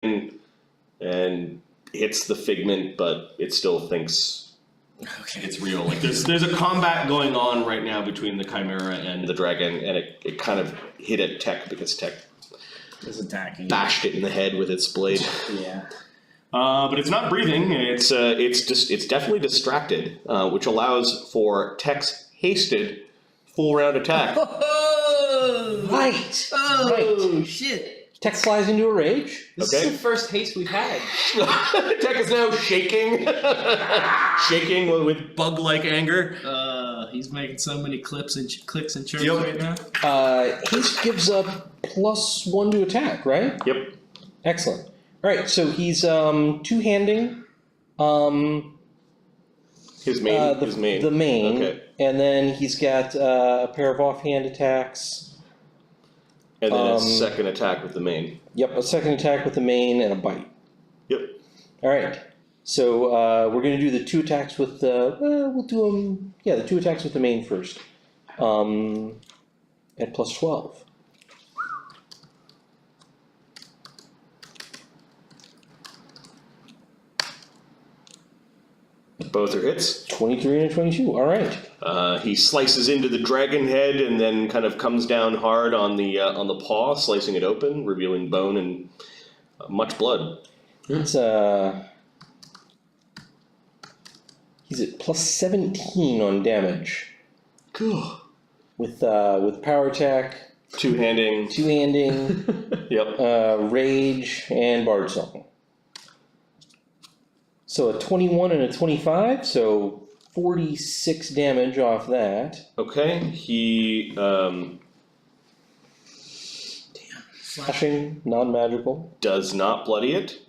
and hits the figment, but it still thinks it's real. Like there's a combat going on right now between the chimera and the dragon, and it kind of hit at Tech because Tech is attacking. Bashed it in the head with its blade. Yeah. But it's not breathing. It's definitely distracted, which allows for Tech's hasted full round attack. Right. Oh, shit. Tech flies into a rage. This is the first haste we've had. Tech is now shaking. Shaking with bug-like anger. He's making so many clicks and chirps right now. Haste gives up +1 to attack, right? Yep. Excellent. All right, so he's two-handing his main. The main. Okay. And then he's got a pair of offhand attacks. And then a second attack with the main. Yep, a second attack with the main and a bite. Yep. All right. So we're going to do the 2 attacks with the... we'll do them... Yeah, the 2 attacks with the main first. At +12. Both are hits. 23 and a 22. All right. He slices into the dragon head and then kind of comes down hard on the paw, slicing it open, revealing bone and much blood. It's he's at +17 on damage. Cool. With power attack, two-handing, yep. Rage and bard song. So a 21 and a 25, so 46 damage off that. Okay, he Slashing, non-magical. Does not bloody it,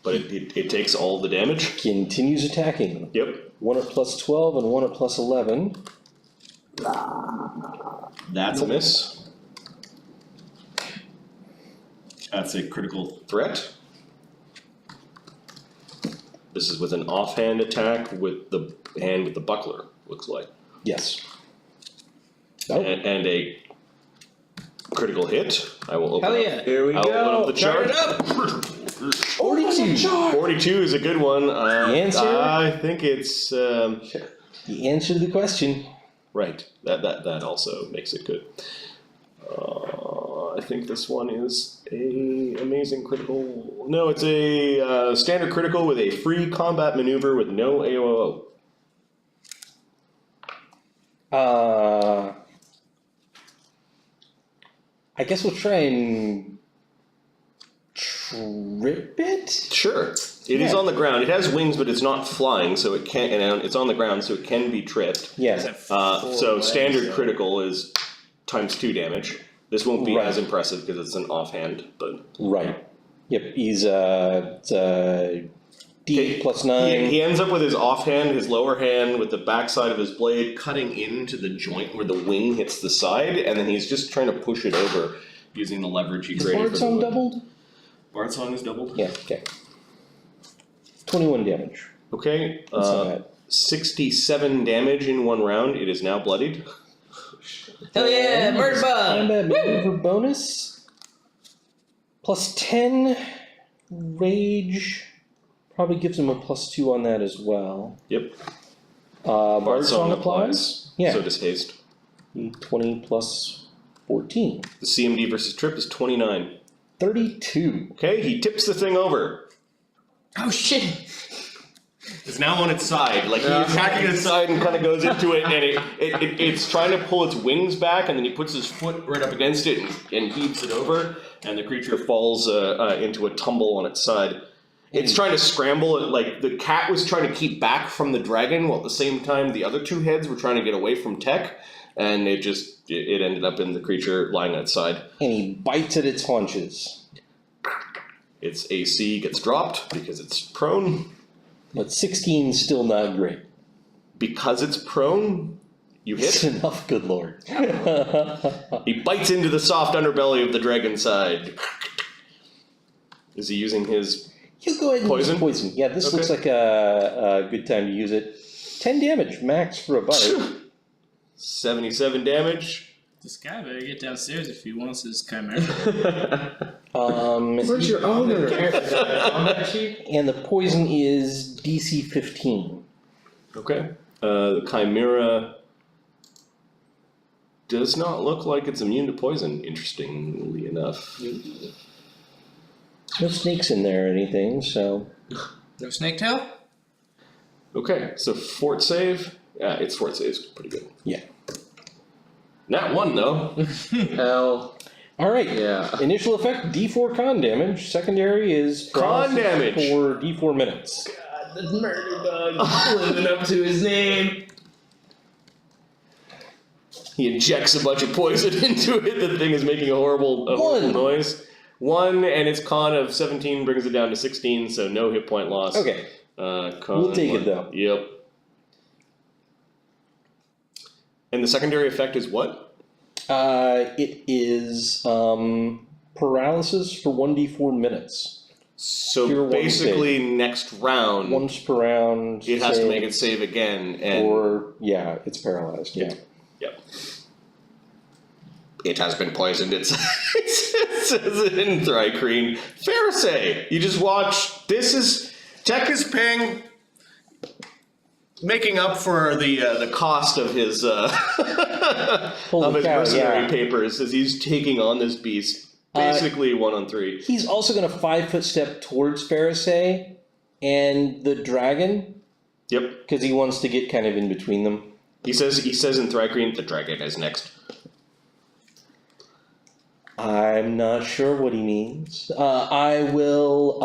but it takes all the damage. Continues attacking. Yep. 1 at +12 and 1 at +11. That's a miss. That's a critical threat. This is with an offhand attack with the hand with the buckler, looks like. Yes. And a critical hit. I will open Hell up. yeah. Here we I'll go. open up the chart. 42. 42 is a good one. The answer? I think it's The answer to the question. right. That also makes it good. I think this one is a amazing critical. No, it's a standard critical with a free combat maneuver with no AOO. I guess we'll try and trip it? Sure. It is on the ground. It has wings, but it's not flying, so it can't. And it's on the ground, so it can be tripped. Yeah. So standard critical is ×2 damage. This won't be as impressive because it's an offhand, but right. Yep. He's it's D +9. He ends up with his offhand, his lower hand, with the backside of his blade cutting into the joint where the wing hits the side, and then he's just trying to push it over using the leverage he created. Bard song doubled? Bard song is doubled. Yeah. Okay. 21 damage. Okay. That's not bad. 67 damage in 1 round. It is now bloodied. Hell yeah, murder bug! Combat maneuver bonus. +10 rage. Probably gives him a +2 on that as well. Yep. Bard song applies. Yeah. So does haste. 20 + 14. The CMD versus trip is 29. 32. Okay, he tips the thing over. Oh shit! It's now on its side. Like he's attacking its side and kind of goes into it, and it's trying to pull its wings back, and then he puts his foot right up against it and heaves it over, and the creature falls into a tumble on its side. It's trying to scramble. Like the cat was trying to keep back from the dragon, while at the same time the other 2 heads were trying to get away from Tech, and it ended up in the creature lying on its side. And he bites at its haunches. Its AC gets dropped because it's prone. But 16 is still not great. Because it's prone, you It's hit. enough, good lord. He bites into the soft underbelly of the dragon's side. Is he using his You go ahead and poison? use poison. Yeah, this Okay. looks like a good time to use it. 10 damage max for a bite. 77 damage. This guy better get downstairs if he wants his chimera. Where's your owner? Combat sheet? And the poison is DC 15. Okay. The chimera does not look like it's immune to poison, interestingly enough. No snakes in there or anything, so. No snake tail? Okay, so fort save. Yeah, its fort save is pretty good. Yeah. Not one though. Hell. Alright. Yeah. Initial effect D4 con damage. Secondary is Con damage. for D4 minutes. God, the murder dog living up to his name. He injects a bunch of poison into it. The thing is making a horrible noise. 1, and its con of 17 brings it down to 16, so no hit point loss. Okay. We'll take it though. Yep. And the secondary effect is what? It is paralysis for 1d4 minutes. So Cure one basically, next round, Once per round. it has to make it save again, and Or, yeah, it's paralyzed. Yeah. Yep. It has been poisoned. It says it in Thrycreen. Pharisee, you just watch. This is Tech is paying, making up for the cost of his mercenary papers as he's taking on this beast. Basically 1 on 3. He's also going to 5-foot step towards Pharisee and the dragon. Yep. Because he wants to get kind of in between them. He says in Thrycreen, the dragon is next. I'm not sure what he means. I will,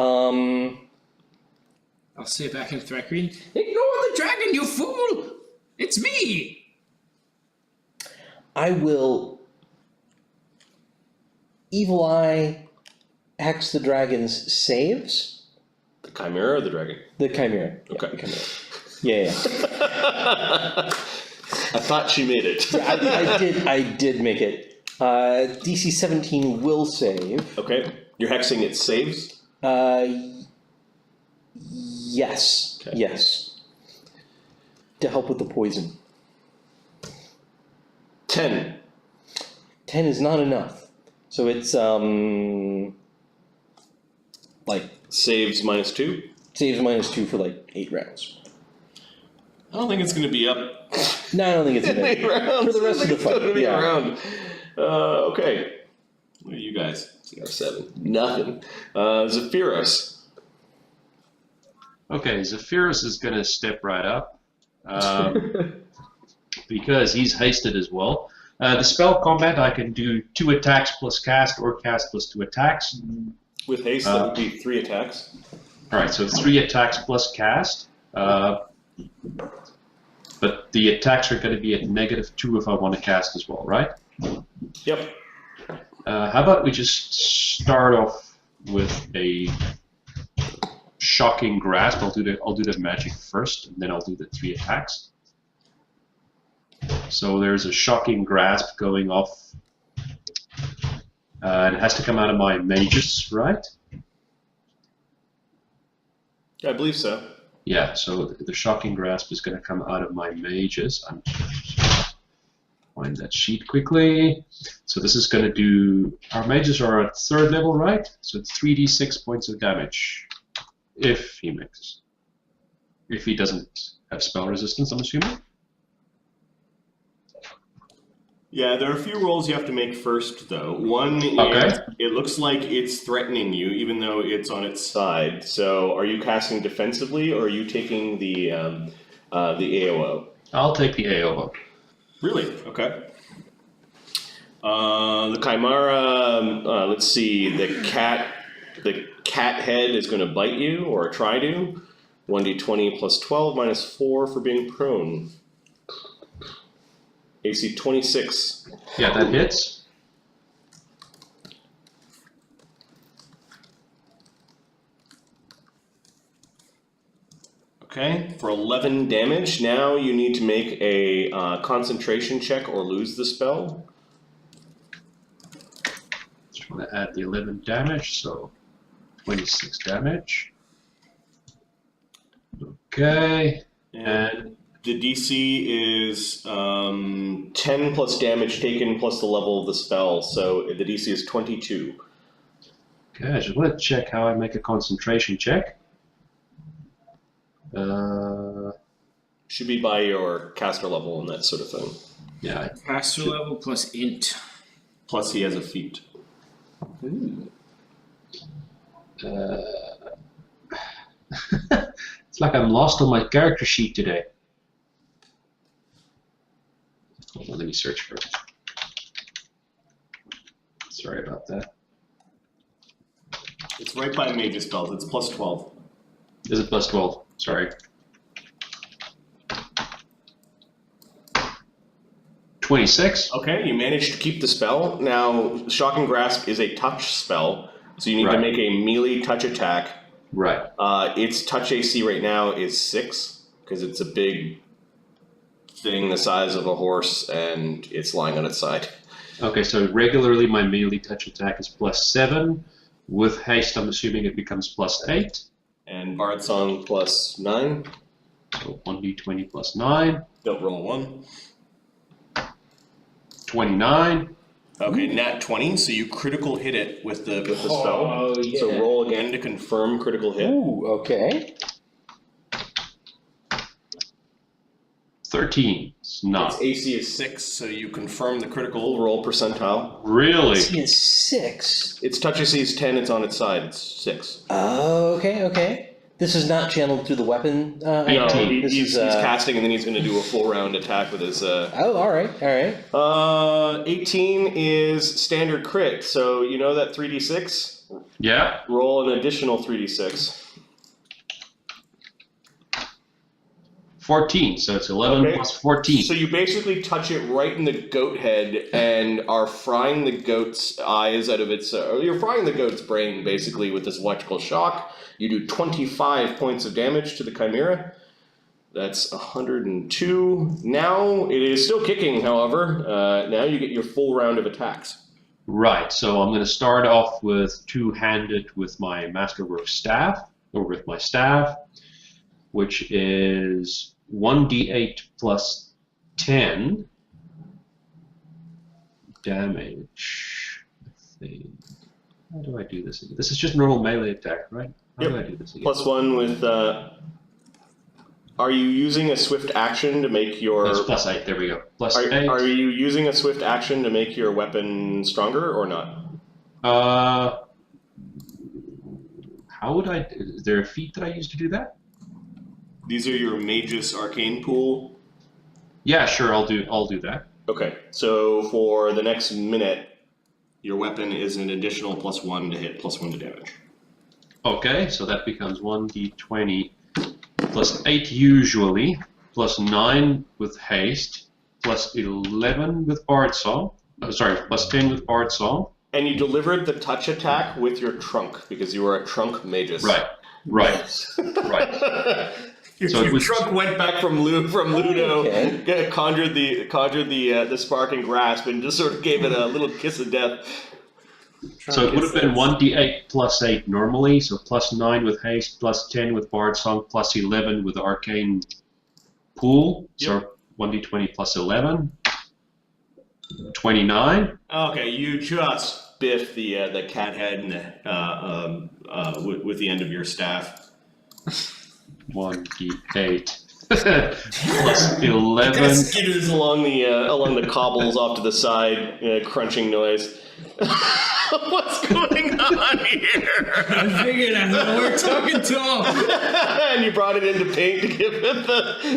I'll say back in Thrycreen, ignore the dragon, you fool! It's me! I will Evil Eye axe the dragon's saves. The chimera or the dragon? The chimera. Okay. Yeah, the chimera. Yeah. I thought she made it. I did make it. DC 17 will save. Okay. You're hexing its saves? Yes. Okay. Yes. To help with the poison. 10. 10 is not enough. So it's, like... Saves -2? Saves -2 for like 8 rounds. I don't think it's going to be up No, I don't think it's in 8 rounds. For the rest of the fight, It's going to be yeah. around. Okay. What are you guys? CR7. Nothing. Zephyros. Okay, Zephyros is going to step right up because he's hasted as well. The spell combat, I can do 2 attacks plus cast or cast plus 2 attacks. With haste, that would be 3 attacks. All right, so 3 attacks plus cast. But the attacks are going to be at -2 if I want to cast as well, right? Yep. How about we just start off with a shocking grasp. I'll do the magic first, and then I'll do the 3 attacks. So there's a shocking grasp going off. And it has to come out of my mages, right? I believe so. Yeah, so the shocking grasp is going to come out of my mages. I'm find that sheet quickly. So this is going to do, our mages are at 3rd level, right? So it's 3d6 points of damage if he makes. If he doesn't have spell resistance, I'm assuming. Yeah, there are a few rolls you have to make first, though. One Okay. is, it looks like it's threatening you, even though it's on its side. So, are you casting defensively, or are you taking the AOO? I'll take the AOO. Really? Okay. The Chimera, let's see, the cat head is going to bite you, or try to. 1d20 plus 12 minus 4 for being prone. AC 26. Yeah, that hits. Okay, for 11 damage. Now you need to make a concentration check or lose the spell. Just want to add the 11 damage, so 26 damage. Okay, and The DC is 10 plus damage taken plus the level of the spell, so the DC is 22. Okay, I just want to check how I make a concentration check. Should be by your caster level and that sort of thing. Yeah. Caster level plus int. Plus he has a feat. Ooh. It's like I'm lost on my character sheet today. Hold on, let me search for it. Sorry about that. It's right by major spells, it's plus 12. Is it plus 12? Sorry. 26. Okay, you managed to keep the spell. Now, Shocking Grasp is a touch spell, so you need to make a melee touch attack. Right. Its touch AC right now is 6, because it's a big thing the size of a horse, and it's lying on its side. Okay, so regularly my melee touch attack is plus 7. With haste, I'm assuming it becomes plus 8. And Bard Song plus 9. So 1d20 plus 9. Don't roll 1. 29. Okay, nat 20, so you critical hit it with the spell. Oh, yeah. So roll again to confirm critical hit. Ooh, okay. 13. It's not. Its AC is 6, so you confirm the critical roll percentile. Really? He is 6. Its touch AC is 10, it's on its side, it's 6. Okay. This is not channeled through the weapon. No, 18. he's casting and then he's going to do a full round attack with his... Oh, alright. 18 is standard crit, so you know that 3d6? Yeah. Roll an additional 3d6. 14, so it's 11 plus 14. So you basically touch it right in the goat head and are frying the goat's eyes out of its... you're frying the goat's brain, basically, with this electrical shock. You do 25 points of damage to the chimera. That's 102. Now, it is still kicking, however. Now you get your full round of attacks. Right, so I'm going to start off with two-handed with my Masterwork staff, or with my staff, which is 1d8 plus 10 damage. I think. How do I do this again? This is just normal melee attack, right? How do I do this again? Plus 1 with... are you using a swift action to make your... That's plus 8, there we go. Plus 8. Are you using a swift action to make your weapon stronger or not? How would I... Is there a feat that I use to do that? These are your Mage's Arcane pool. Yeah, sure, I'll do that. Okay, so for the next minute, your weapon is an additional plus 1 to hit, plus 1 to damage. Okay, so that becomes 1d20 plus 8 usually, plus 9 with haste, plus 11 with Bard Song. Plus 10 with Bard Song. And you delivered the touch attack with your trunk, because you were a trunk magus. Right. Your trunk went back from Ludo, Okay. conjured the sparking grasp, and just sort of gave it a little kiss of death. So it would have been 1d8 plus 8 normally, so plus 9 with haste, plus 10 with Bard Song, plus 11 with the Arcane Pool. So 1d20 plus 11. 29. Okay, you just biff the cat head and with the end of your staff. 1d8 plus 11. Skitters along the cobbles off to the side, crunching noise. What's going on here? I figured out how we're talking tall. And you brought it into paint to give it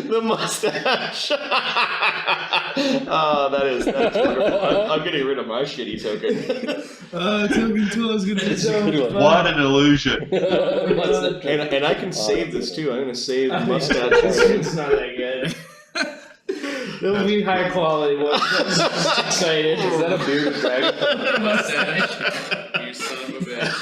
the mustache. Oh, that's wonderful. I'm getting rid of my shitty token. Talking tall is gonna be so fun. What an illusion. And I can save this too. I'm going to save the mustache. It's not that good. It'll be high quality. I'm just excited. Is that a bearded dragon? Mustache. You son of a bitch.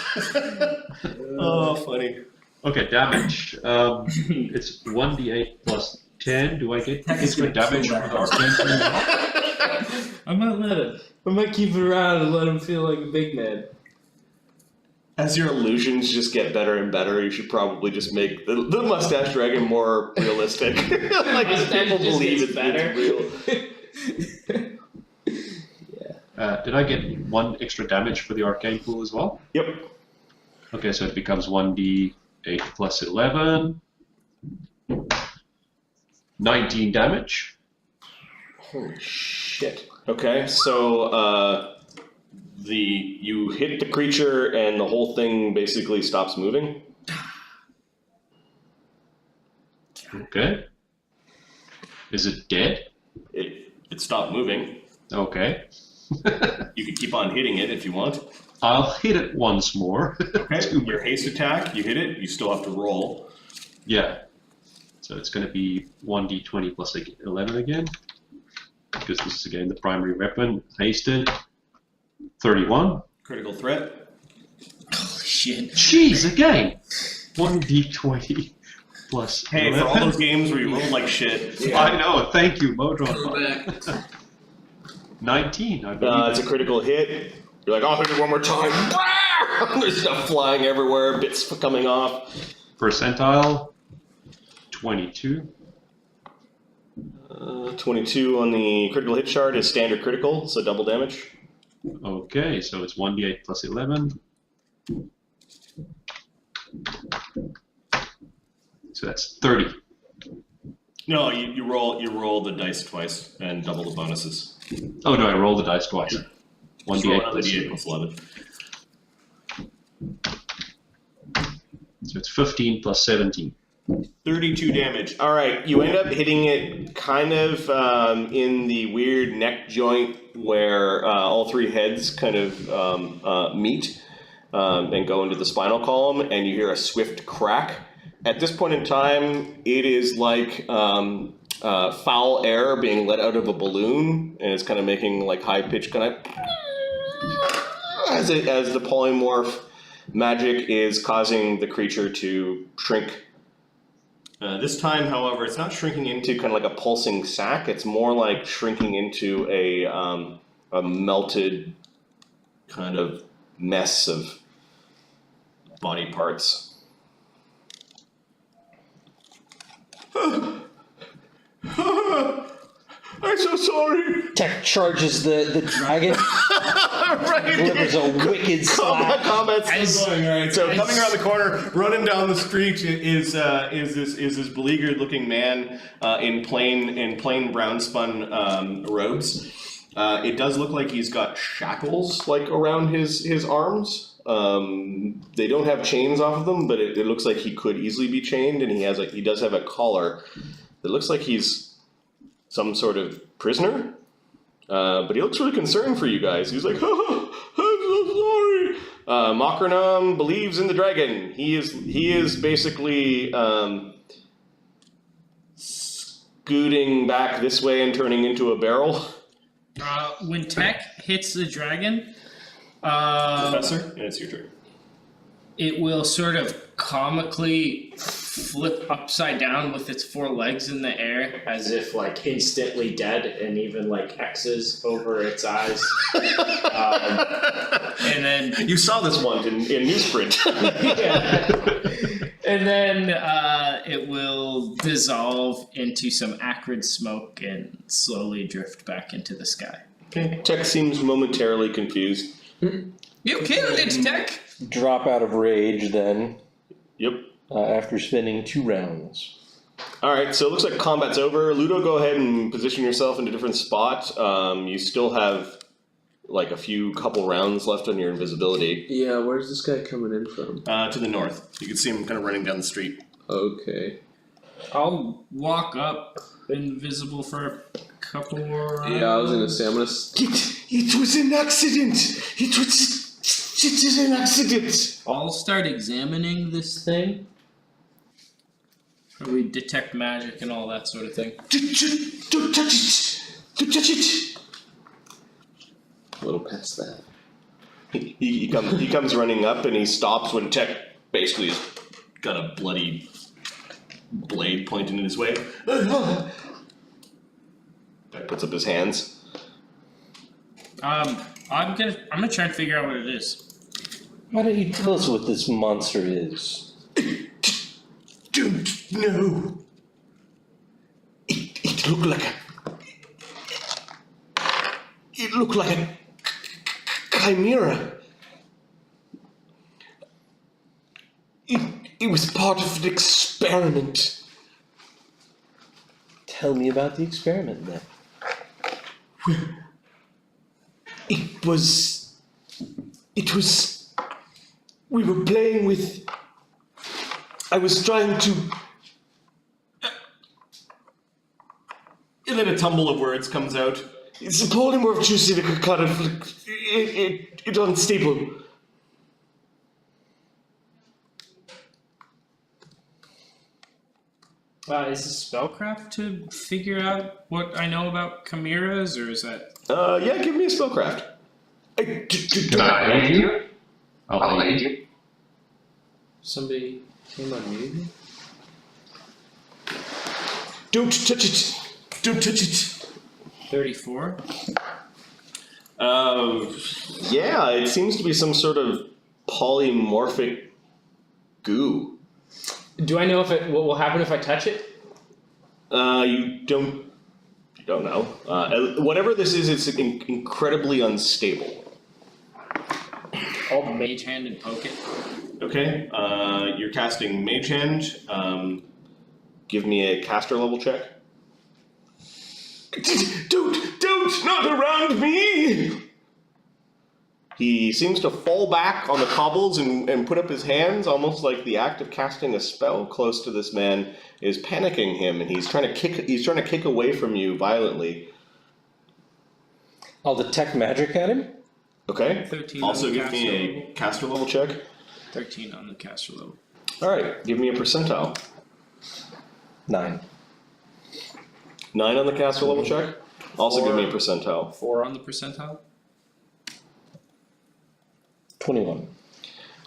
Oh, funny. Okay, damage. It's 1d8 plus 10. Do I get extra damage from the Arcane Pool? I might let him. I might keep it around and let him feel like a big man. As your illusions just get better and better, you should probably just make the mustache dragon more realistic. Like people believe it's better. real. Did I get 1 extra damage for the arcane pool as well? Yep. Okay, so it becomes 1d8 plus 11. 19 damage. Holy shit. Okay, so you hit the creature and the whole thing basically stops moving. Okay. Is it dead? It stopped moving. Okay. You can keep on hitting it if you want. I'll hit it once more. Okay, your haste attack, you hit it, you still have to roll. Yeah. So it's going to be 1d20 plus 11 again. Because this is again the primary weapon. Hasted. 31. Critical threat. Holy shit. Jeez, again! 1d20 plus Hey, 11. for all those games where you roll like shit. I know, thank you, Modron. Throwback. 19, I believe. It's a critical hit. You're like, I'll hit it one more time. There's stuff flying everywhere, bits coming off. Percentile. 22. 22 on the critical hit chart is standard critical, so double damage. Okay, so it's 1d8 plus 11. So that's 30. No, you roll the dice twice and double the bonuses. Oh no, I rolled the dice twice. Just 1d8 roll another plus d8 plus 11. So it's 15 plus 17. 32 damage. All right, you end up hitting it kind of in the weird neck joint where all 3 heads kind of meet and go into the spinal column, and you hear a swift crack. At this point in time, it is like foul air being let out of a balloon, and it's kind of making like high-pitched kind of as the polymorph magic is causing the creature to shrink. This time, however, it's not shrinking into kind of like a pulsing sac. It's more like shrinking into a melted kind of mess of body parts. I'm so sorry. Tech charges the dragon, Right. delivers a wicked slap. Combat's As- still going. All right. So coming around the corner, running down the street is this beleaguered looking man in plain brown spun robes. It does look like he's got shackles like around his arms. They don't have chains off of them, but it looks like he could easily be chained, and he does have a collar. It looks like he's some sort of prisoner, but he looks really concerned for you guys. He's like, oh, I'm so sorry. Makranam believes in the dragon. He is basically scooting back this way and turning into a barrel. When Tech hits the dragon, Professor, and it's your turn. it will sort of comically flip upside down with its 4 legs in the air. As if like instantly dead, and even like X's over its eyes. And then You saw this one in newsprint. And then it will dissolve into some acrid smoke and slowly drift back into the sky. Okay. Tech seems momentarily confused. You killed it, Tech! Drop out of rage then, Yep. after spending 2 rounds. All right, so it looks like combat's over. Ludo, go ahead and position yourself in a different spot. You still have like a couple rounds left on your invisibility. Yeah, where's this guy coming in from? To the north. You can see him kind of running down the street. Okay. I'll walk up invisible for a couple more rounds. Yeah, I was gonna say, I'm gonna... It was an accident! It is an accident! I'll start examining this thing. Where we detect magic and all that sort of thing. Don't touch it! Don't touch it! A little past that. He comes running up and he stops when Tech basically has got a bloody blade pointing in his way. Tech puts up his hands. I'm gonna try and figure out what it is. Why don't you tell us what this monster is? Don't know. It looked like a chimera. It was part of an experiment. Tell me about the experiment then. It was, we were playing with, I was trying to, and then a tumble of words comes out. It's a polymorphic juicy kind of, it's unstable. Is this spellcraft to figure out what I know about chimeras, or is that? Yeah, give me a spellcraft. Can I aid you? I'll aid you. Somebody came on mute? Don't touch it. Don't touch it. 34. Yeah, it seems to be some sort of polymorphic goo. Do I know what will happen if I touch it? You don't know. Whatever this is, it's incredibly unstable. I'll mage hand and poke it. Okay, you're casting Mage Hand. Give me a caster level check. Don't, not around me! He seems to fall back on the cobbles and put up his hands, almost like the act of casting a spell close to this man is panicking him, and he's trying to kick away from you violently. I'll detect magic at him. Okay. 13 Also on the give me caster a level. caster level check. 13 on the caster level. Alright, give me a percentile. 9. 9 on the caster level check. Also give me a percentile. 4 on the percentile. 21.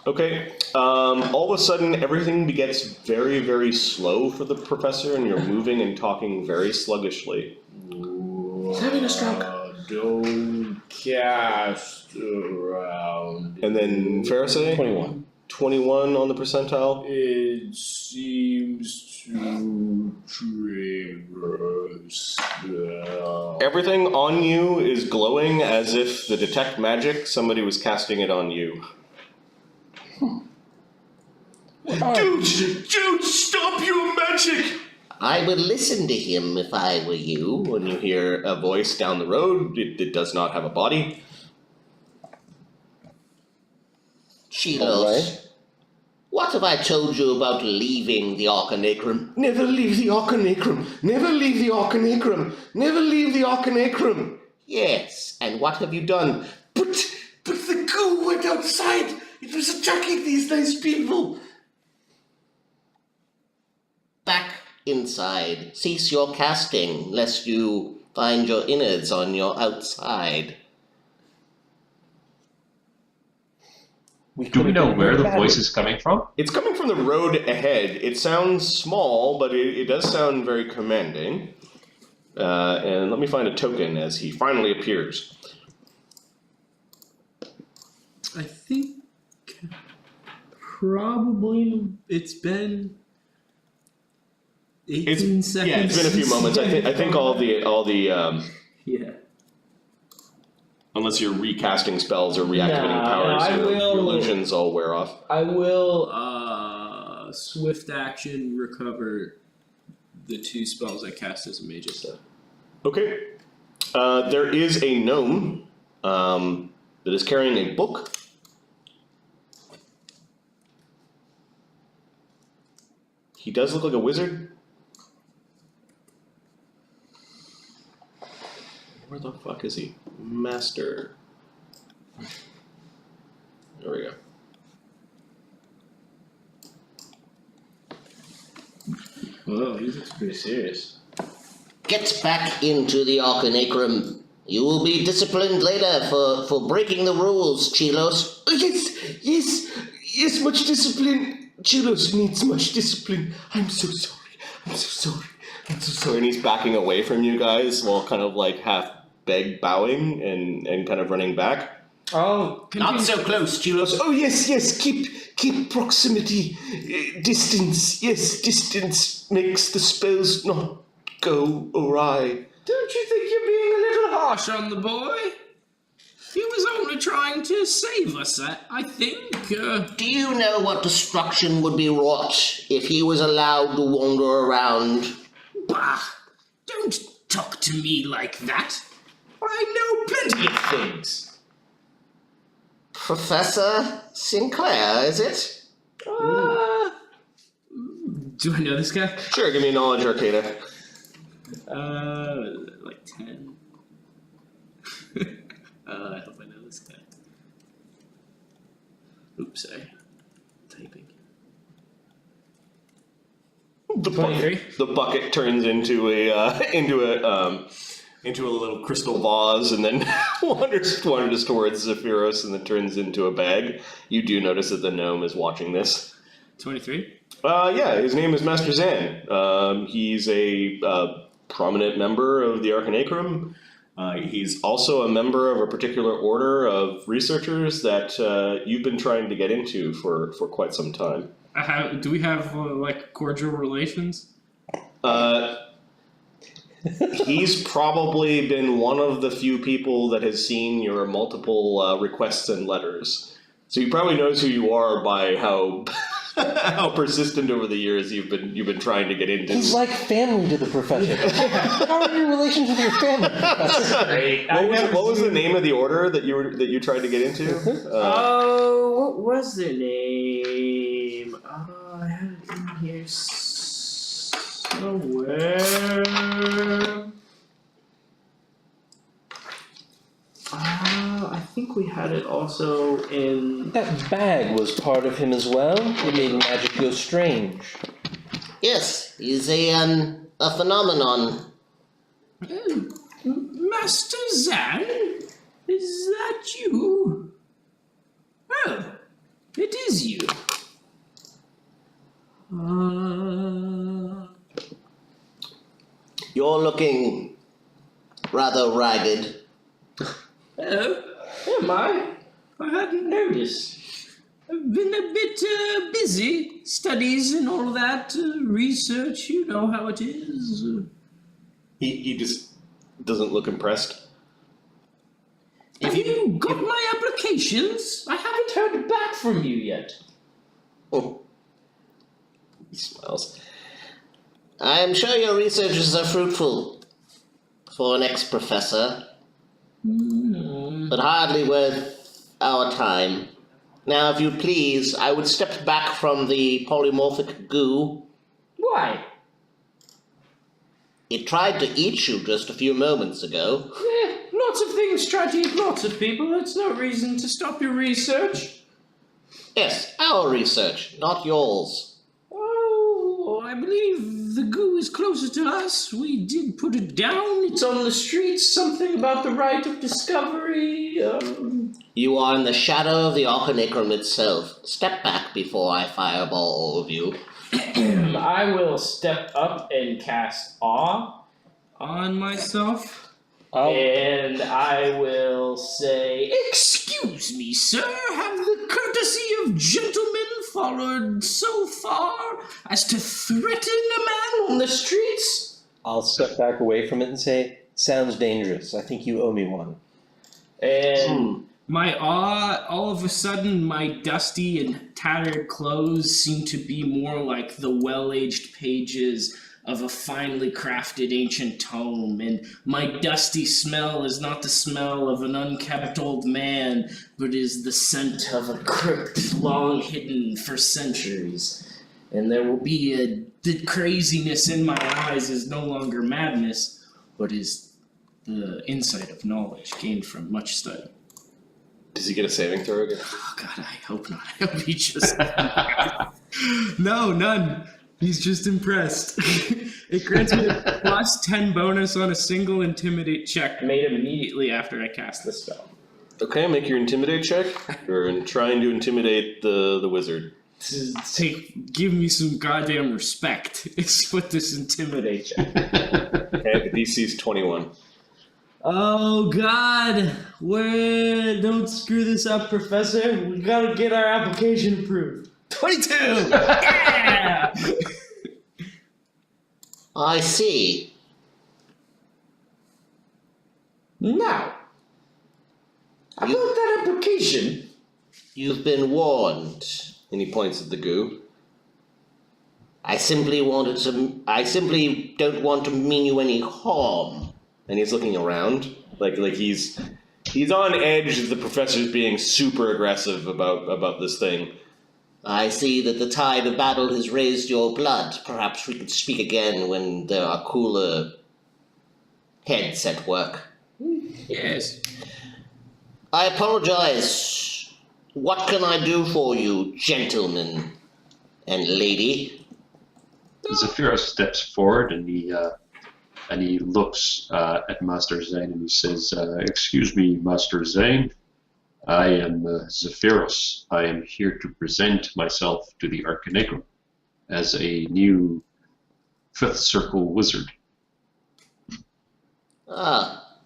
Okay, all of a sudden everything gets very, very slow for the professor, and you're moving and talking very sluggishly. He's having a stroke. Don't cast around. And then Pharisee? 21. 21 on the percentile. It seems to trigger a spell. Everything on you is glowing as if the detect magic, somebody was casting it on you. Dude, stop your magic! I would listen to him if I were you. When you hear a voice down the road, it does not have a body. Chelos, Alright. what have I told you about leaving the Arcanaecrum? Never leave the Arcanaecrum! Never leave the Arcanaecrum! Never leave the Arcanaecrum! Yes, and what have you done? But the goo went outside! It was attacking these nice people! Back inside. Cease your casting, lest you find your innards on your outside. Do we know where the voice is coming from? It's coming from the road ahead. It sounds small, but it does sound very commanding. And let me find a token as he finally appears. I think probably it's been 18 seconds. Yeah, it's been a few moments. I think all the yeah. Unless you're recasting spells or reactivating powers, your illusions all wear off. I will swift action recover the 2 spells I cast as a mage stuff. Okay. There is a gnome that is carrying a book. He does look like a wizard. Where the fuck is he? Master. There we go. Whoa, he looks pretty serious. Get back into the Arcanaecrum. You will be disciplined later for breaking the rules, Chelos. Yes, much discipline. Chelos needs much discipline. I'm so sorry. And he's backing away from you guys while kind of like half bowing and kind of running back. Oh, Not so close, Chelos. Oh yes, keep proximity, distance. Yes, distance makes the spells not go awry. Don't you think you're being a little harsh on the boy? He was only trying to save us, I think. Do you know what destruction would be wrought if he was allowed to wander around? Bah! Don't talk to me like that. I know plenty of things. Professor Sinclair, is it? do I know this guy? Sure, give me a knowledge arcana. Like 10. I hope I know this guy. Oops, sorry. Typing. The bucket turns into a into a little crystal vase, and then wanders towards Zephyros, and then turns into a bag. You do notice that the gnome is watching this. 23? Yeah, his name is Master Zan. He's a prominent member of the Arcanaecrum. He's also a member of a particular order of researchers that you've been trying to get into for quite some time. Do we have, like, cordial relations? He's probably been one of the few people that has seen your multiple requests and letters. So he probably knows who you are by how how persistent over the years you've been trying to get into. He's like family to the professor. How are your relations with your family, Professor? Great. What was the name of the order that you tried to get into? What was their name? I had it in here somewhere. I think we had it also in. That bag was part of him as well. It made magic go strange. Yes, he's a phenomenon. Oh, Master Zan? Is that you? Oh, it is you. You're looking rather ragged. Oh, am I? I hadn't noticed. I've been a bit busy. Studies and all that. Research, you know how it is. He just doesn't look impressed. Have you got my applications? I haven't heard back from you yet. Oh. He smiles. I am sure your researches are fruitful for an ex-professor, but hardly worth our time. Now, if you please, I would step back from the polymorphic goo. Why? It tried to eat you just a few moments ago. Lots of things try to eat lots of people. That's no reason to stop your research. Yes, our research, not yours. Oh, I believe the goo is closer to us. We did put it down. It's on the streets. Something about the right of discovery. You are in the shadow of the Arcanaecrum itself. Step back before I fireball all of you. I will step up and cast Awe on myself. And I will say, "Excuse me, sir, have the courtesy of gentlemen followed so far as to threaten a man on the streets?" I'll step back away from it and say, "Sounds dangerous. I think you owe me one." And my awe, all of a sudden, my dusty and tattered clothes seem to be more like the well-aged pages of a finely crafted ancient tome, and my dusty smell is not the smell of an unkept old man, but is the scent of a crypt long hidden for centuries. And there will be the craziness in my eyes is no longer madness, but is the insight of knowledge gained from much study. Does he get a saving throw again? Oh god, I hope not. I hope he just... No, none. He's just impressed. It grants me a plus 10 bonus on a single intimidate check made immediately after I cast the spell. Okay, make your intimidate check. You're trying to intimidate the wizard. Give me some goddamn respect. It's what this intimidate check. Okay, the DC is 21. Oh God! Don't screw this up, Professor. We gotta get our application approved. 22! Yeah! I see. Now, about that application. You've been warned. And he points at the goo. I simply don't want to mean you any harm. And he's looking around. Like he's on edge as the professor's being super aggressive about this thing. I see that the tide of battle has raised your blood. Perhaps we could speak again when there are cooler heads at work. Yes. I apologize. What can I do for you, gentlemen and lady? Zephyros steps forward and he looks at Master Zane and he says, "Excuse me, Master Zane. I am Zephyros. I am here to present myself to the Arcanaecrum as a new 5th Circle wizard." Ah,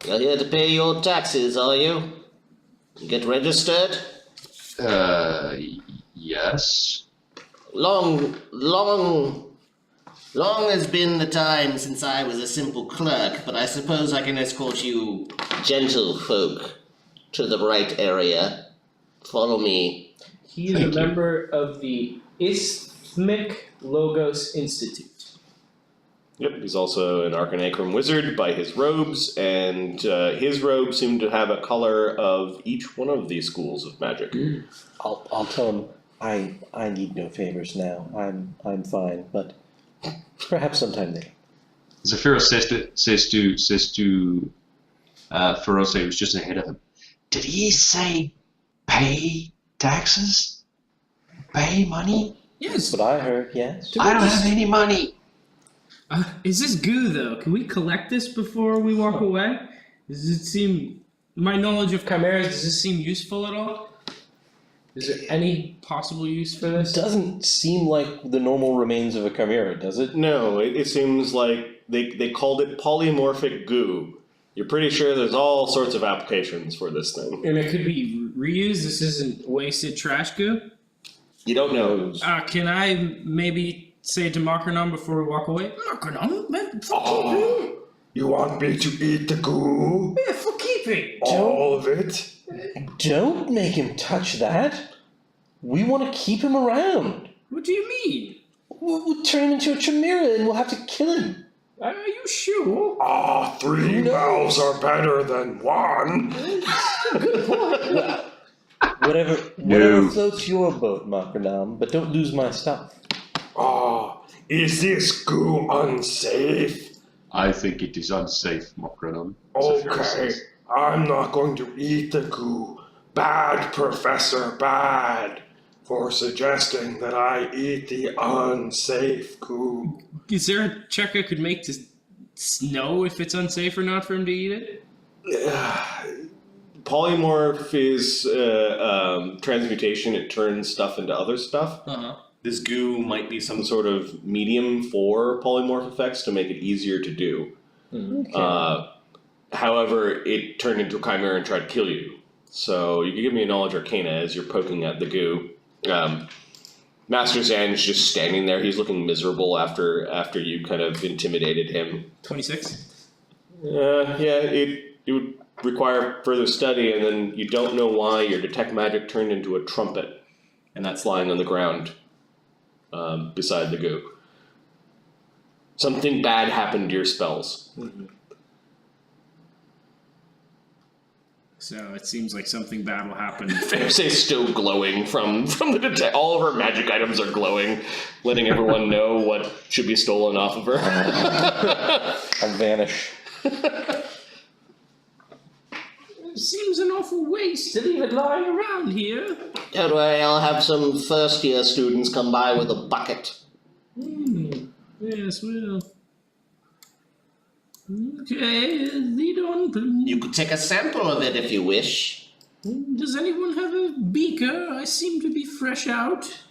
you're here to pay your taxes, are you? Get registered? Yes. Long has been the time since I was a simple clerk, but I suppose I can escort you gentlefolk to the right area. Follow me. He is a member of the Isthmic Logos Institute. Yep, he's also an Arcanaecrum wizard by his robes, and his robes seem to have a color of each one of these schools of magic. I'll tell him I need no favors now. I'm fine, but perhaps sometime later. Zephyros says to Ferose, who's just ahead of him, "Did he say pay taxes? Pay money? Yes. That's what I heard, yes. I don't have any money." Is this goo, though? Can we collect this before we walk away? Does it seem... My knowledge of chimeras, does this seem useful at all? Is there any possible use for It this? doesn't seem like the normal remains of a chimera, does it? No, it seems like they called it polymorphic goo. You're pretty sure there's all sorts of applications for this thing. And it could be reused? This isn't wasted trash goo? You don't know. Can I maybe say to Markernom before we walk away? Markernom? Oh, you want me to eat the goo? Yeah, for keeping. All of it? Don't make him touch that. We want to keep him around. What do you mean? We'll turn him into a chimera and we'll have to kill him. Are you sure? Ah, 3 mouths are better than 1. Whatever floats your boat, Makranam, but don't lose my stuff. Ah, is this goo unsafe? I think it is unsafe, Mokranum. Okay, I'm not going to eat the goo. Bad, Professor, bad, for suggesting that I eat the unsafe goo. Is there a check I could make to know if it's unsafe or not for him to eat it? Polymorph is transmutation. It turns stuff into other stuff. Uh-huh. This goo might be some sort of medium for polymorph effects to make it easier to do. Okay. However, it turned into a chimera and tried to kill you. So you can give me a knowledge arcana as you're poking at the goo. Master Zan's just standing there. He's looking miserable after you kind of intimidated him. 26? Yeah, it would require further study, and then you don't know why your detect magic turned into a trumpet, and that's lying on the ground beside the goo. Something bad happened to your spells. So it seems like something bad will happen. Fairsaye's still glowing from the detect. All of her magic items are glowing, letting everyone know what should be stolen off of her. I vanish. It seems an awful waste to leave it lying around here. Don't worry, I'll have some first-year students come by with a bucket. Yes, well. Okay, lead on, please. You could take a sample of it if you wish. Does anyone have a beaker? I seem to be fresh out.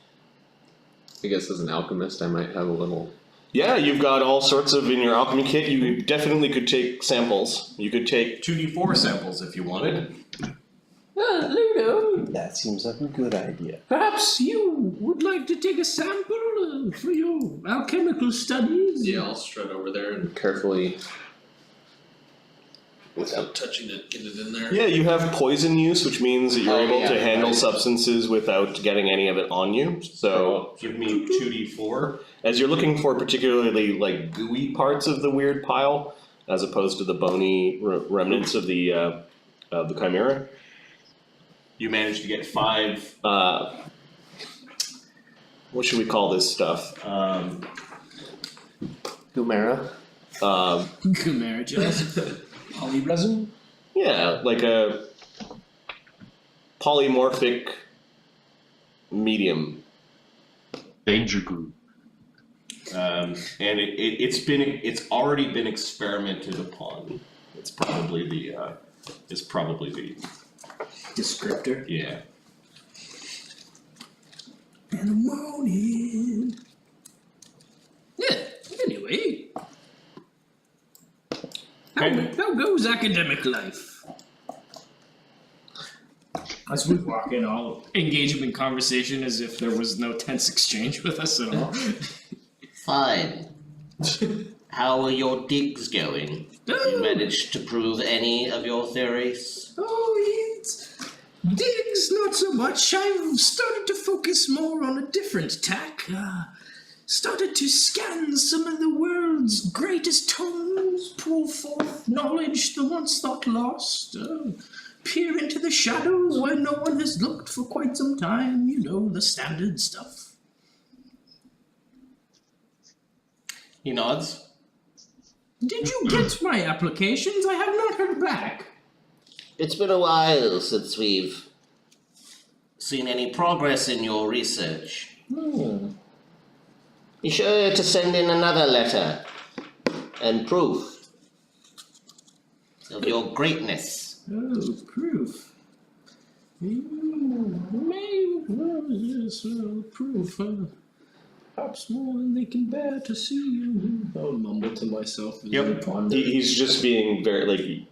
I guess as an alchemist, I might have a little Yeah, you've got all sorts of in your alchemy kit. You definitely could take samples. You could take 2d4 samples if you wanted. Ludo, That seems like a good idea. perhaps you would like to take a sample for your alchemical studies? Yeah, I'll strut over there and carefully, without touching it, get it in there. Yeah, you have poison use, which means that you're able to handle substances without getting any of it on you. So give me 2d4. As you're looking for particularly like gooey parts of the weird pile, as opposed to the bony remnants of the chimera, you managed to get 5. What should we call this stuff? Chimera. Chimera just. Polyresin? Yeah, like a polymorphic medium. Danger goo. And it's already been experimented upon. It's probably the Descriptor. yeah. In the morning. Yeah, anyway. How goes academic life? As we walk in, I'll engage him in conversation as if there was no tense exchange with us at all. Fine. How are your digs going? You managed to prove any of your theories? Oh, it's digs, not so much. I've started to focus more on a different tack. Started to scan some of the world's greatest tomes, pull forth knowledge the once thought lost, peer into the shadows where no one has looked for quite some time, you know, the standard stuff. He nods. Did you get my applications? I have not heard back. It's been a while since we've seen any progress in your research. Be sure to send in another letter and proof of your greatness. Oh, proof. Proof. Perhaps more than they can bear to see you. I'll mumble to myself. As I ponder. He's just being very like he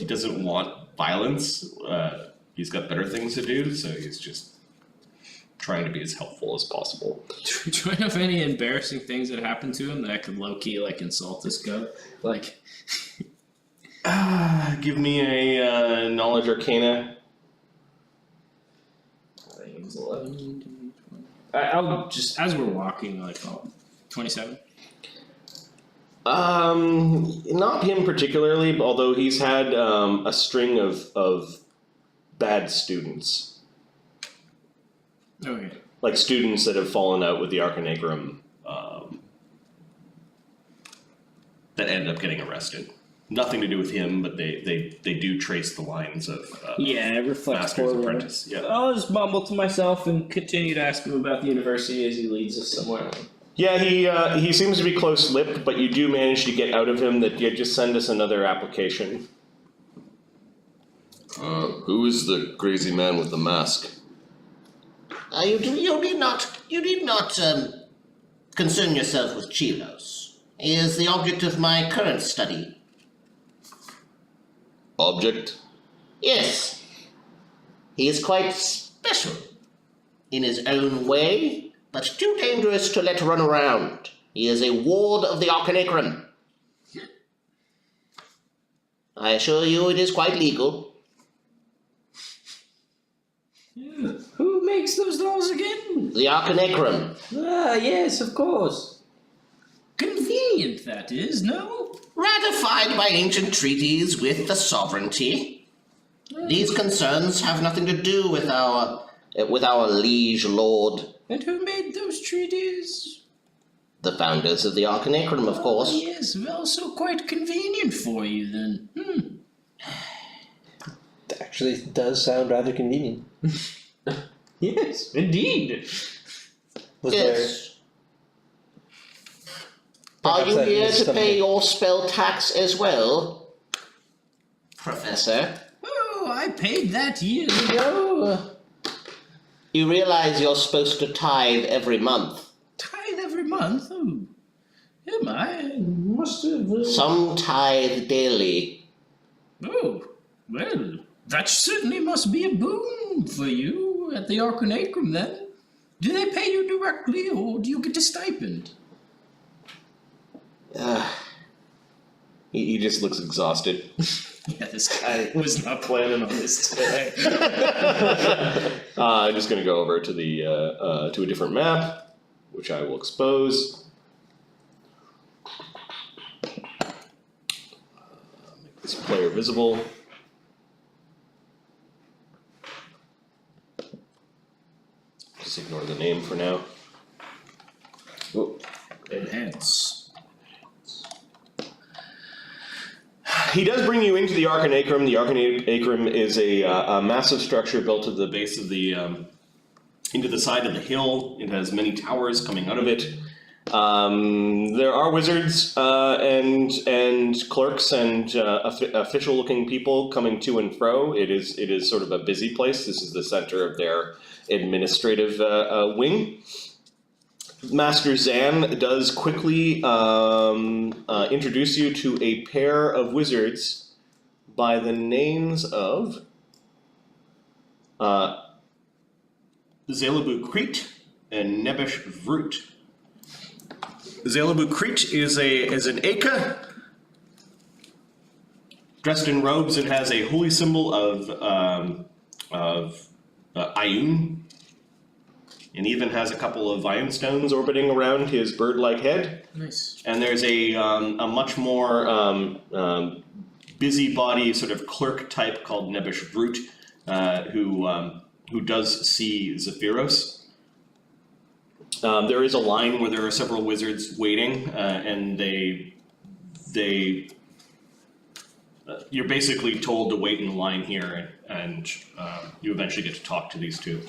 doesn't want violence. He's got better things to do, so he's just trying to be as helpful as possible. Do I have any embarrassing things that happened to him that I could low-key, like, insult this guy? Like... Give me a knowledge arcana. I think it's 11, 20. I'll just, as we're walking, like, 27? Not him particularly, although he's had a string of bad students. Okay. Like students that have fallen out with the Arcanaecrum that end up getting arrested. Nothing to do with him, but they do trace the lines of Yeah, it reflects Master's forward. Apprentice. Yeah. I'll just mumble to myself and continue to ask him about the university as he leads us somewhere. Yeah, he seems to be close-lipped, but you do manage to get out of him that you just send us another application. Who is the crazy man with the mask? You need not concern yourself with Chelos. He is the object of my current study. Object? Yes. He is quite special in his own way, but too dangerous to let run around. He is a ward of the Arcanaecrum. I assure you it is quite legal. Who makes those laws again? The Arcanaecrum. Ah, yes, of course. Convenient, that is, no? Ratified by ancient treaties with the sovereignty. These concerns have nothing to do with our liege lord. And who made those treaties? The founders of the Arcanaecrum, of course. Yes, well, so quite convenient for you then. Actually, it does sound rather convenient. Yes, indeed. Was Yes. Are Perhaps you that here is to something- pay your spell tax as well, Professor? Oh, I paid that years ago. You realize you're supposed to tithe every month. Tithe every month? Oh. Am I? Must have. Some tithe daily. Oh, well, that certainly must be a boon for you at the Arcanaecrum then. Do they pay you directly, or do you get a stipend? He just looks exhausted. Yeah, this guy was not planning on this today. I'm just going to go over to the to a different map, which I will expose. Make this player visible. Just ignore the name for now. Oh. Enhance. He does bring you into the Arcanaecrum. The Arcanaecrum is a massive structure built to the base of the into the side of the hill. It has many towers coming out of it. There are wizards and clerks and official-looking people coming to and fro. It is sort of a busy place. This is the center of their administrative wing. Master Zan does quickly introduce you to a pair of wizards by the names of Zelabu Crete and Nebish Vrut. Zelabu Crete is an Aka, dressed in robes and has a holy symbol of Ayun. And even has a couple of iron stones orbiting around his bird-like head. Nice. And there's a much more busybody sort of clerk type called Nebish Vrut, who does see Zephyros. There is a line where there are several wizards waiting, and you're basically told to wait in line here, and you eventually get to talk to these two.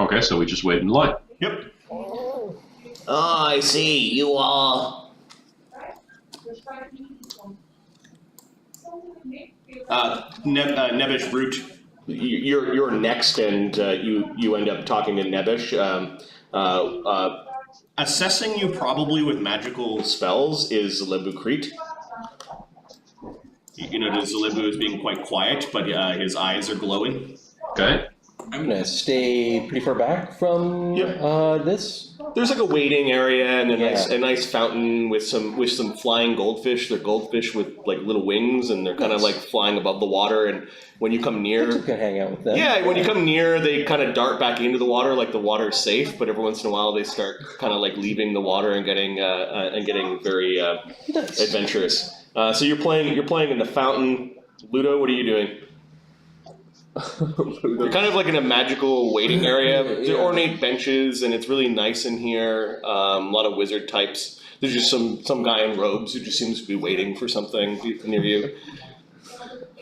Okay, so we just wait in line. Yep. Oh, I see. You are. Nebish Brute, you're next, and you end up talking to Nebish. Assessing you probably with magical spells is Zelebu Crete. You notice Zelebu is being quite quiet, but his eyes are glowing. Okay. I'm gonna stay pretty far back from this. There's like a waiting area and a Yeah. nice fountain with some flying goldfish. They're goldfish with like little wings, and they're kind of like flying above the water. And when you come near, You can hang out with them. yeah, when you come near, they kind of dart back into the water like the water's safe. But every once in a while, they start kind of like leaving the water and getting very Nice. adventurous. So you're playing in the fountain. Ludo, what are you doing? You're kind of like in a magical waiting area. There are ornate benches, and it's really nice in here. A lot of wizard types. There's just some guy in robes who just seems to be waiting for something near you.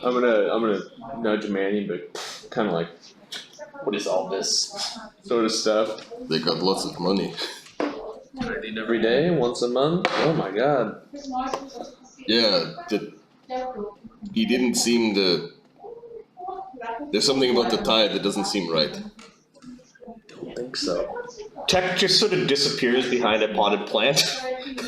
I'm gonna nudge Manny, but kind of like, what is all this sort of stuff? They got lots of money. I need every day, once a month. Oh my god. Yeah, he didn't seem to. There's something about the tide that doesn't seem right. Don't think so. Tech just sort of disappears behind a potted plant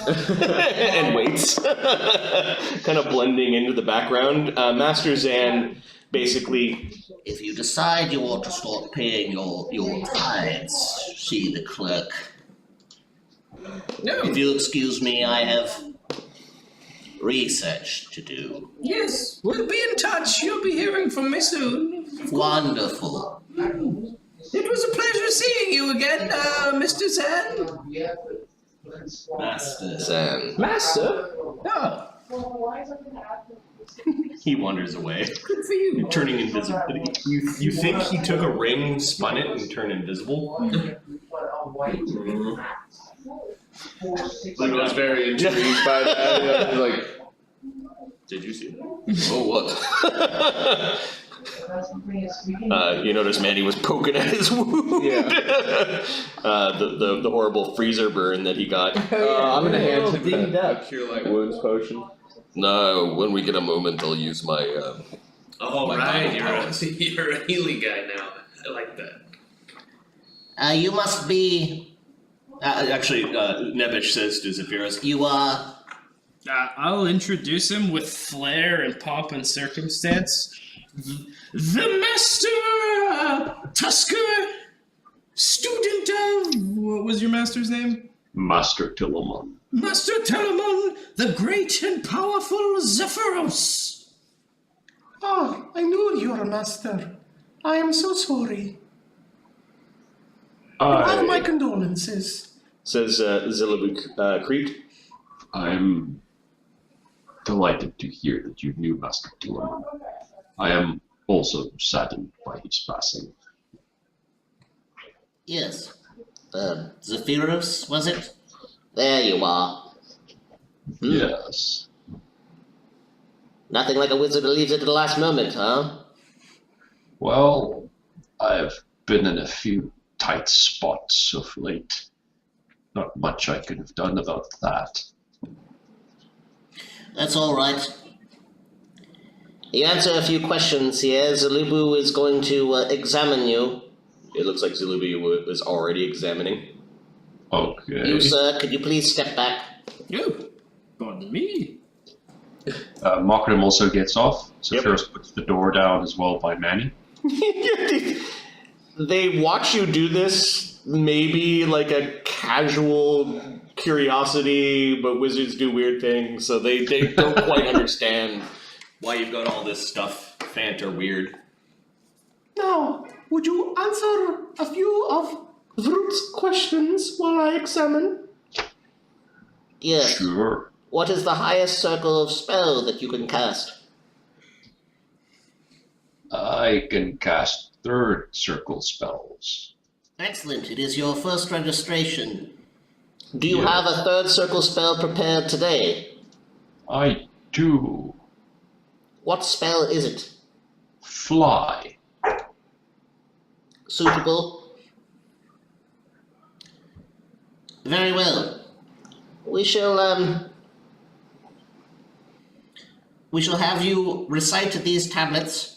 and waits, kind of blending into the background. Master Zan basically. If you decide you want to start paying your tithes, see the clerk. No. If you'll excuse me, I have research to do. Yes, we'll be in touch. You'll be hearing from me soon. Wonderful. It was a pleasure seeing you again, Mr. Zan. Master. Zan. Master? Oh, He wanders away, good for you. turning invisible. You think he took a ring, spun it, and turned invisible? I was very intrigued by that. I was like, did you see that? Oh, what? You notice Manny was poking at his wound. Yeah. The horrible freezer burn that he got. I'm gonna hand him dinged a up. cure light wounds potion. No, when we get a moment, I'll use my. Oh, My right. battle powers. You're a healing guy now. I like that. You must be Actually, Nebich says to Zephyros, You are. I'll introduce him with flair and pomp and circumstance. The Master Tusker, student of... What was your master's name? Master Tillamon. Master Telamon, the great and powerful Zephyros. Ah, I knew you were a master. I am so sorry. You have my condolences. says Zillibu Crete. I'm delighted to hear that you knew Master Tillamon. I am also saddened by his passing. Yes. Zephyros, was it? There you are. Yes. Nothing like a wizard who leaves it to the last moment, huh? Well, I've been in a few tight spots of late. Not much I could have done about that. That's all right. You answer a few questions here. Zulubu is going to examine you. It looks like Zulubu was already examining. Okay. You, sir, could you please step back? Oh, pardon me. Makrim also gets off, so Yep. Ferris puts the door down as well by Manny. They watch you do this, maybe like a casual curiosity, but wizards do weird things, so they don't quite understand why you've got all this stuff fant or weird. Now, would you answer a few of Vroot's questions while I examine? Yes. Sure. What is the highest circle of spell that you can cast? I can cast third circle spells. Excellent. It is your first registration. Do you Yes. have a third circle spell prepared today? I do. What spell is it? Fly. Suitable? Very well. We shall have you recite these tablets.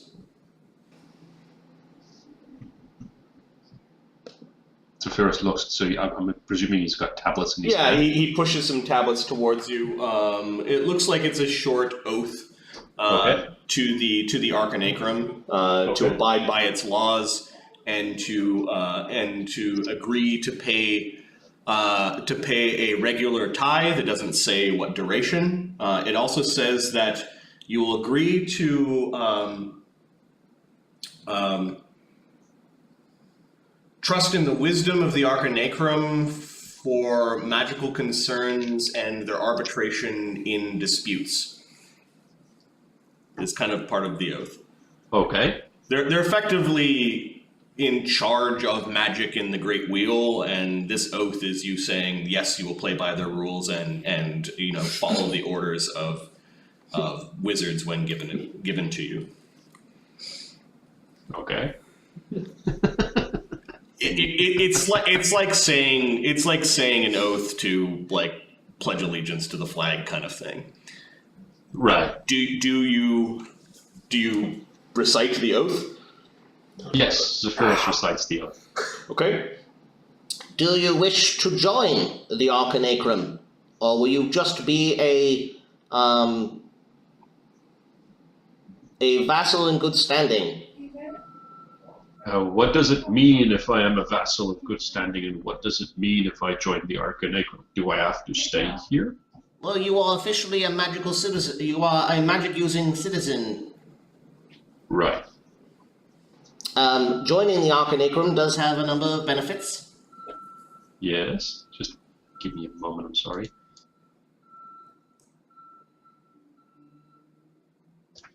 So Ferris looks, so I'm presuming he's got tablets in his Yeah, hand. he pushes some tablets towards you. It looks like it's a short oath Okay. to the Arcanaecrum to Okay. abide by its laws and to agree to pay a regular tithe. It doesn't say what duration. It also says that you will agree to trust in the wisdom of the Arcanaecrum for magical concerns and their arbitration in disputes. It's kind of part of the oath. Okay. They're effectively in charge of magic in the Great Wheel, and this oath is you saying yes, you will play by their rules and follow the orders of wizards when given to you. Okay. It's like saying an oath to like pledge allegiance to the flag kind of thing. Right. Do you recite the oath? Yes, Zephyros recites the oath. Okay. Do you wish to join the Arcanaecrum, or will you just be a vassal in good standing? What does it mean if I am a vassal of good standing, and what does it mean if I join the Arcanaecrum? Do I have to stay here? Well, you are officially a magical citizen. You are a magic-using citizen. Right. Joining the Arcanaecrum does have a number of benefits. Yes. Just give me a moment, I'm sorry.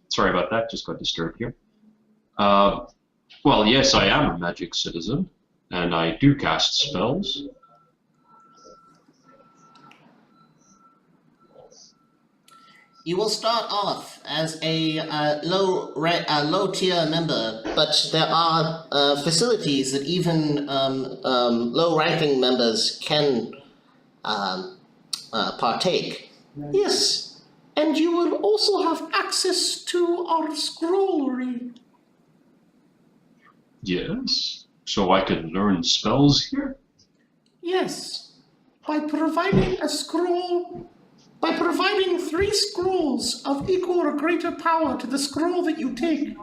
Sorry about that, just got disturbed here. Well, yes, I am a magic citizen, and I do cast spells. You will start off as a low-tier member, but there are facilities that even low-ranking members can partake. Yes, and you will also have access to our scrollery. Yes. So I can learn spells here? Yes, by providing a scroll. By providing 3 scrolls of equal or greater power to the scroll that you take.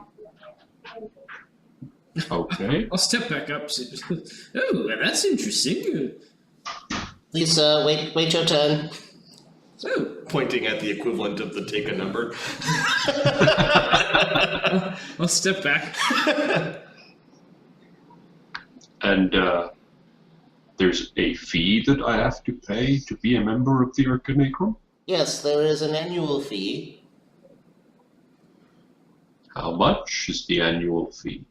Okay. I'll step back up. Oh, that's interesting. Please, wait your turn. Oh, Pointing at the equivalent of the take a number. I'll step back. And there's a fee that I have to pay to be a member of the Arcanaecrum? Yes, there is an annual fee. How much is the annual fee?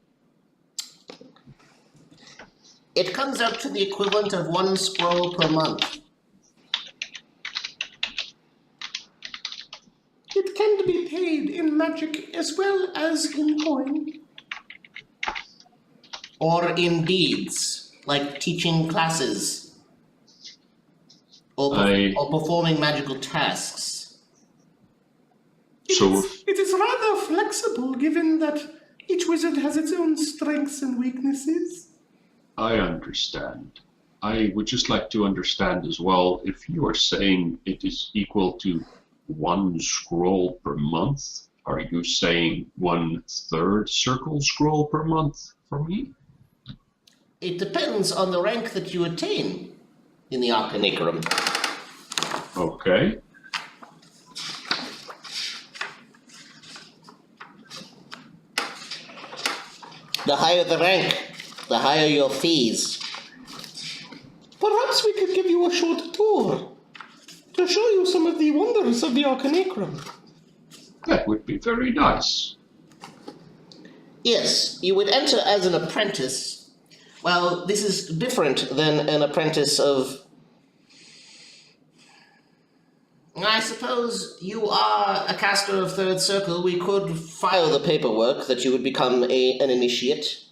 It comes out to the equivalent of 1 scroll per month. It can be paid in magic as well as in coin. Or in deeds, like teaching classes. Or performing magical tasks. It is rather flexible, given that each wizard has its own strengths and weaknesses. I understand. I would just like to understand as well, if you are saying it is equal to 1 scroll per month, are you saying 1/3 circle scroll per month for me? It depends on the rank that you attain in the Arcanaecrum. Okay. The higher the rank, the higher your fees. Perhaps we could give you a short tour to show you some of the wonders of the Arcanaecrum. That would be very nice. Yes, you would enter as an apprentice. Well, this is different than an apprentice of... I suppose you are a caster of Third Circle. We could file the paperwork that you would become an initiate.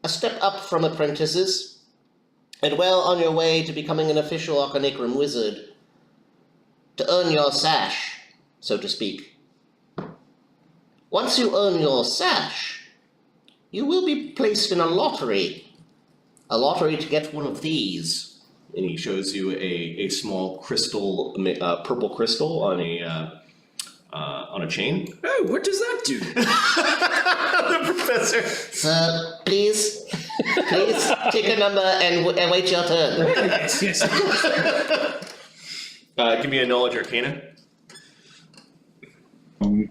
A step up from apprentices. And well on your way to becoming an official Arcanaecrum wizard. To earn your sash, so to speak. Once you earn your sash, you will be placed in a lottery. A lottery to get one of these. And he shows you a small crystal, purple crystal on a chain. Oh, what does that do? The professor. Sir, please take a number and wait your turn. Yes. Give me a knowledge arcana.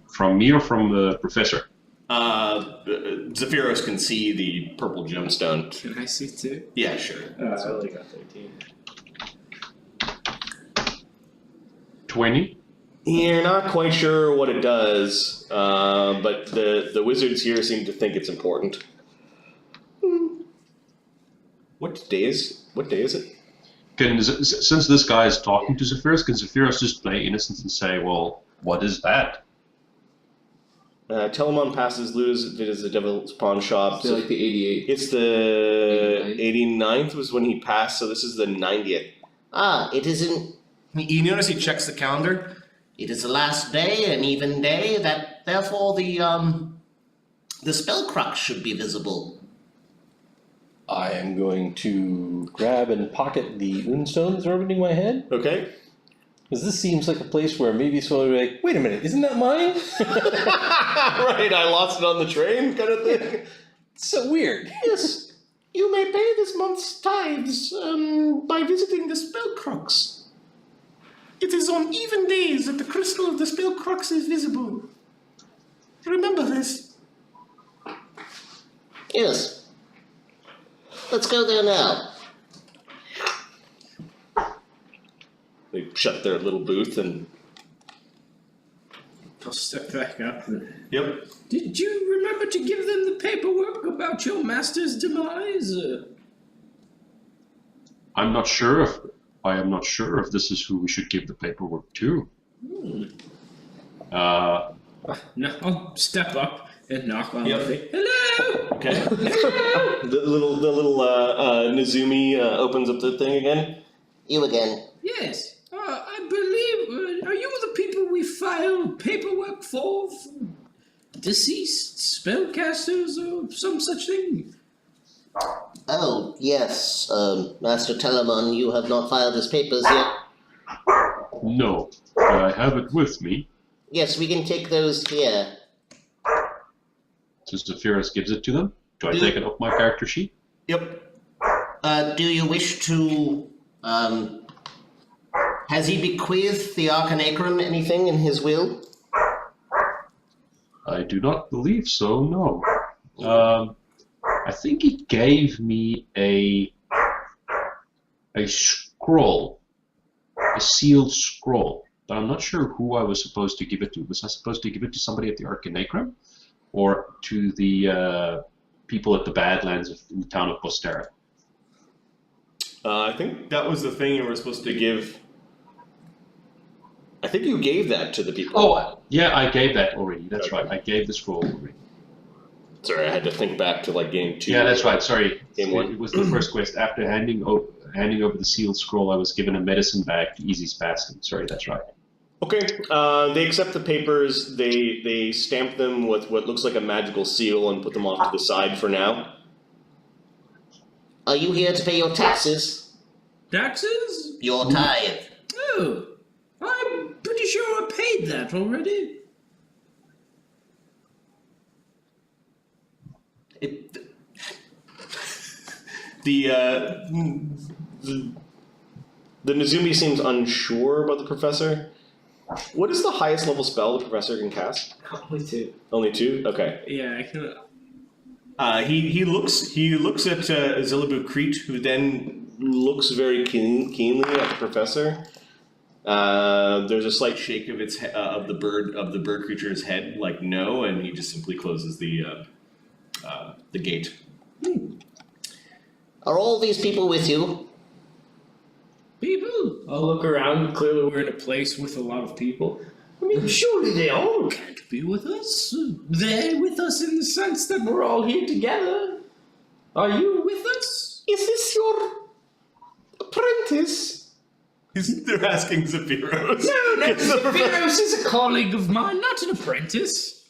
From me or from the professor? Zephyros can see the purple gemstone. Can I see too? Yeah, sure. I only got 13. 20? You're not quite sure what it does, but the wizards here seem to think it's important. What day is it? Since this guy is talking to Zephyros, can Zephyros just play innocent and say, well, what is that? Telemon passes loot as it is the Devil's Pawn Shop. So like the 88. It's the 89th was when he passed, so this is the 90th. Ah, it isn't... You notice he checks the calendar? It is the last day, an even day, that therefore the spell crux should be visible. I am going to grab and pocket the runestone that's orbiting my head. Okay. Because this seems like a place where maybe someone will be like, wait a minute, isn't that mine? Right, I lost it on the train kind of thing. It's so weird. Yes, you may pay this month's tithes by visiting the spell crux. It is on even days that the crystal of the spell crux is visible. Remember this. Yes. Let's go there now. They shut their little booth and... I'll step back up. Yep. Did you remember to give them the paperwork about your master's demise? I am not sure if this is who we should give the paperwork to. No, I'll step up and knock on the face. Hello! Okay. The little Nizumi opens up the thing again. You again. Yes. I believe. Are you the people we filed paperwork for deceased spellcasters or some such thing? Oh, yes, Master Telemon, you have not filed his papers yet. No, but I have it with me. Yes, we can take those here. So Zephyros gives it to them. Do I take it off my character sheet? Yep. Do you wish to, has he bequeathed the Arcanaecrum anything in his will? I do not believe so, no. I think he gave me a scroll, a sealed scroll, but I'm not sure who I was supposed to give it to. Was I supposed to give it to somebody at the Arcanaecrum, or to the people at the Badlands in the town of Postera? I think that was the thing you were supposed to give. I think you gave that to the people. Oh, yeah, I gave that already. That's right. I gave the scroll already. Sorry, I had to think back to like game 2. Yeah, that's right. Sorry. Game 1. It was the first quest. After handing over the sealed scroll, I was given a medicine bag to ease his fasting. Sorry, that's right. Okay, they accept the papers, they stamp them with what looks like a magical seal and put them off to the side for now. Are you here to pay your taxes? Taxes? Your tithe. Oh, I'm pretty sure I paid that already. The Nezumi seems unsure about the professor. What is the highest level spell the professor can cast? Only 2. Only 2? Okay. Yeah, I can. He looks at Zillabu Crete, who then looks very keenly at the professor. There's a slight shake of of the bird creature's head, like no, and he just simply closes the gate. Are all these people with you? People? I'll look around. Clearly, we're in a place with a lot of people. I mean, surely they all can't be with us. They're with us in the sense that we're all here together. Are you with us? Is this your apprentice? They're asking Zephyros. No, Zephyros is a colleague of mine, not an apprentice.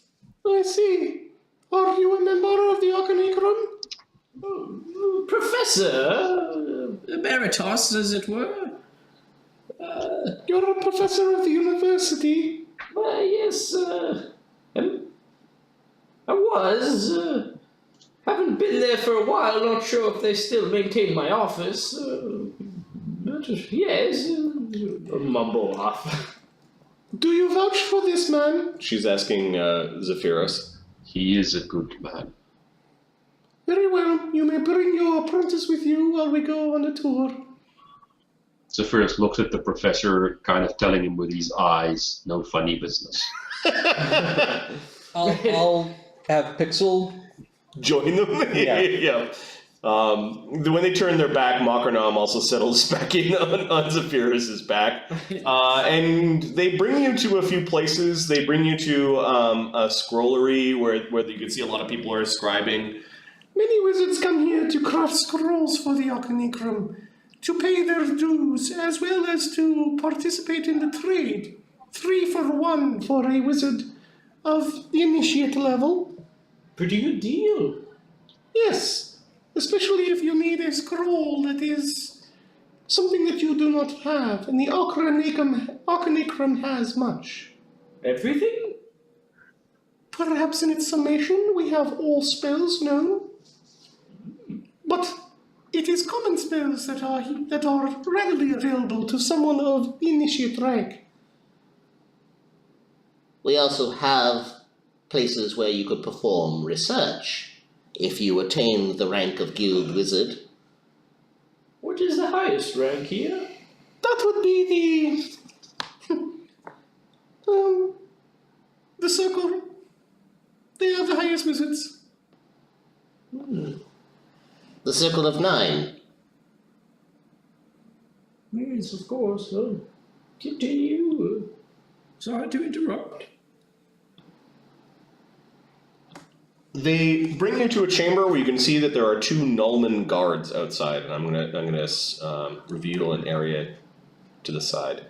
I see. Are you a member of the Arcanaecrum? Professor Emeritus, as it were. You're a professor of the university. Yes, I was. Haven't been there for a while, not sure if they still maintain my office. But yes, mumble off. Do you vouch for this man? She's asking Zephyros. He is a good man. Very well. You may bring your apprentice with you while we go on the tour. Zephyros looks at the professor, kind of telling him with his eyes, no funny business. I'll have Pixel Join them? Yeah. When they turn their back, Makernam also settles back in on Zephyros' back. And they bring you to a few places. They bring you to a scrollery where you can see a lot of people are scribing. Many wizards come here to craft scrolls for the Arcanaecrum, to pay their dues, as well as to participate in the trade. 3 for 1 for a wizard of the initiate level. Pretty good deal. Yes, especially if you need a scroll that is something that you do not have, and the Arcanaecrum has much. Everything? Perhaps in its summation we have all spells, no? But it is common spells that are readily available to someone of initiate rank. We also have places where you could perform research if you attain the rank of guild wizard. What is the highest rank here? That would be the circle. They are the highest wizards. The Circle of 9. Yes, of course. Continue. Sorry to interrupt. They bring you to a chamber where you can see that there are 2 Nullman guards outside, and I'm gonna reveal an area to the side.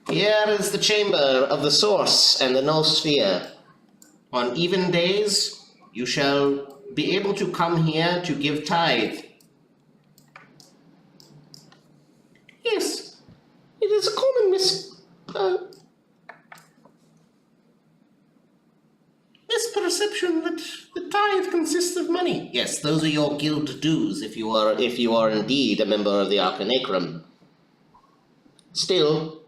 Here is the chamber of the source and the null sphere. On even days, you shall be able to come here to give tithe? Yes, it is a common misperception that the tithe consists of money. Yes, those are your guild dues if you are indeed a member of the Arcanaecrum. Still,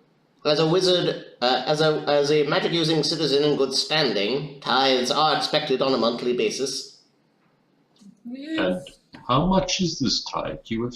as a wizard, as a magic-using citizen in good standing, tithes are expected on a monthly basis. And how much is this tithe? You have